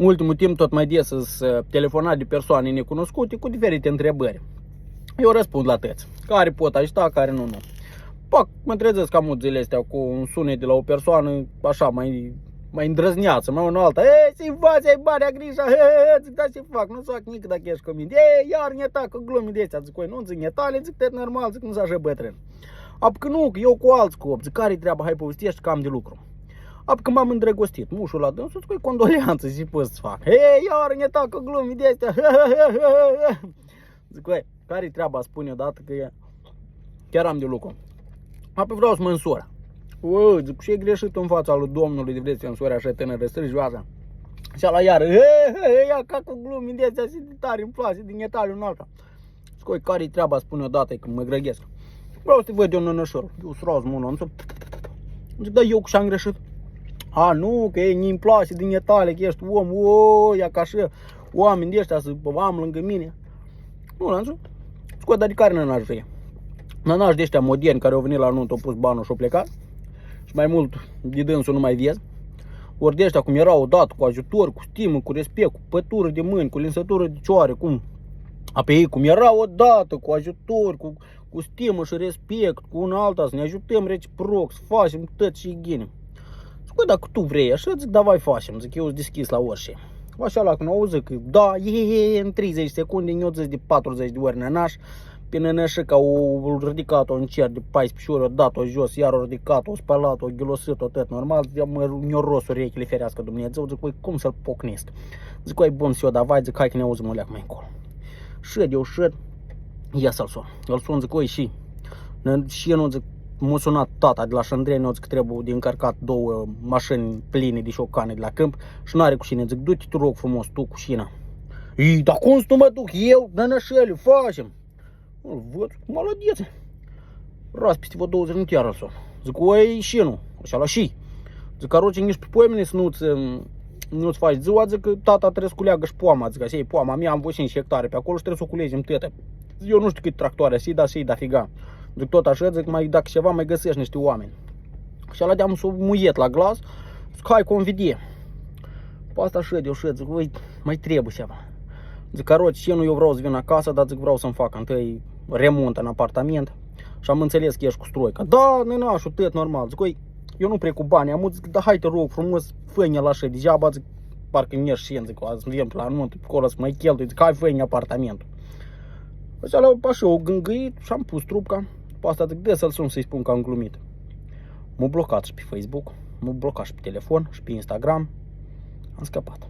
În ultimul timp tot mai des sunt telefonat de persoane necunoscute cu diferite întrebări. Eu răspund la tăți, care pot ajuta, care nu. Pac, mă trezesc cam zilele astea cu un sunet de la o persoană așa mai îndrăzneață, mai una alta. Să-i faci, ai bani, grijă, zic, da, ce fac, nu-ți fac nici dacă ești cu mine. Iar ne atacă glumii de astea, zic, nu zic netale, zic, tot normal, zic, nu s-așa bătrân. Că nu, că eu cu alți copii, zic, care-i treaba, hai povestești, că am de lucru. Că m-am îndrăgostit, mușul la dânsul, zic, condoleanță, și poți să fac. Iar ne atacă glumii de astea. Zic, care-i treaba, spune odată că chiar am de lucru. Apoi vreau să mă însor. Zic, și e greșit în fața lui Domnului de vreți să însori așa tânără strâjioasă. Și ala iară, ia ca cu glumii de astea și de tare îmi place, din etaliu în alta. Zic, care-i treaba, spune odată că mă grăghesc. Vreau să te văd eu nănășor. Eu sros mână, zic, da, eu și-am greșit. Nu, că nu-mi place din etale, că ești om, ia ca așa oameni de ăștia să am lângă mine. Nu, l-am zis, zic, dar de care nănaș vrei? Nănași de ăștia moderni care au venit la nuntă, au pus banul și au plecat. Și mai mult de dânsul nu mai vezi. Ori de ăștia cum erau odată, cu ajutor, cu stimă, cu respect, cu pătură de mâini, cu linsătură de cioare, pe ei cum erau odată, cu ajutor, cu stimă și respect, cu una alta, să ne ajutăm reciproc, să facem tot și ghine. Zic, dacă tu vrei așa, zic, da, vai facem, zic, eu sunt deschis la orice. Așa la când auzi că da, în 30 secunde, eu zic de 40 de ori nănaș. Pe nănășica au ridicat-o în cer de 14 ori, o dat-o jos, iar o ridicat-o, o spălat-o, o ghilosit-o, tot normal, mă ros urechile, ferească Dumnezeu, zic, cum să-l pocnesc? Zic, bun, eu, dar vai, zic, hai că ne auzim o leac mai încolo. Șed, eu șed, ia să-l sun. Îl sun, zic, și eu nu zic, m-a sunat tata de la Șandreni, zic că trebuie de încărcat 2 mașini pline de șocane de la câmp și n-are cu cine, zic, du-te, tu rog frumos, tu cu șina. Dar cum să nu mă duc eu, nănășele, facem? Îl văd, mălădiețe. Ras peste vă 20 minute iar îl sun. Zic, și nu, așa la și. Zic, caroce, nici pe poemene să nu-ți faci ziua, zic că tata trebuie să culeagă și poama, zic, așa e poama mea, am 5 hectare pe acolo și trebuie să o culegem tătă. Eu nu știu cât tractoare, să-i da figa. Zic, tot așa, zic, mai dacă ceva mai găsești niște oameni. Și ala de-am să o muiet la glas, zic, hai convidie. Pe asta șed, eu șed, zic, mai trebuie ceva. Zic, caroci, ce nu eu vreau să vin acasă, dar zic, vreau să-mi fac întâi remont în apartament. Și am înțeles că ești cu stroica. Da, nănașul, tot normal. Zic, eu nu prea cu bani, am zic, da, hai te rog frumos, fă-ne la așa, degeaba, zic, parcă mi ești șen, zic, azi vin la nuntă, pe acolo să mai cheltui, zic, hai fă-ne apartamentul. Așa o gângâit și am pus trupca, pe asta zic, de să-l sun să-i spun că am glumit. M-a blocat și pe Facebook, m-a blocat și pe telefon și pe Instagram, am scăpat.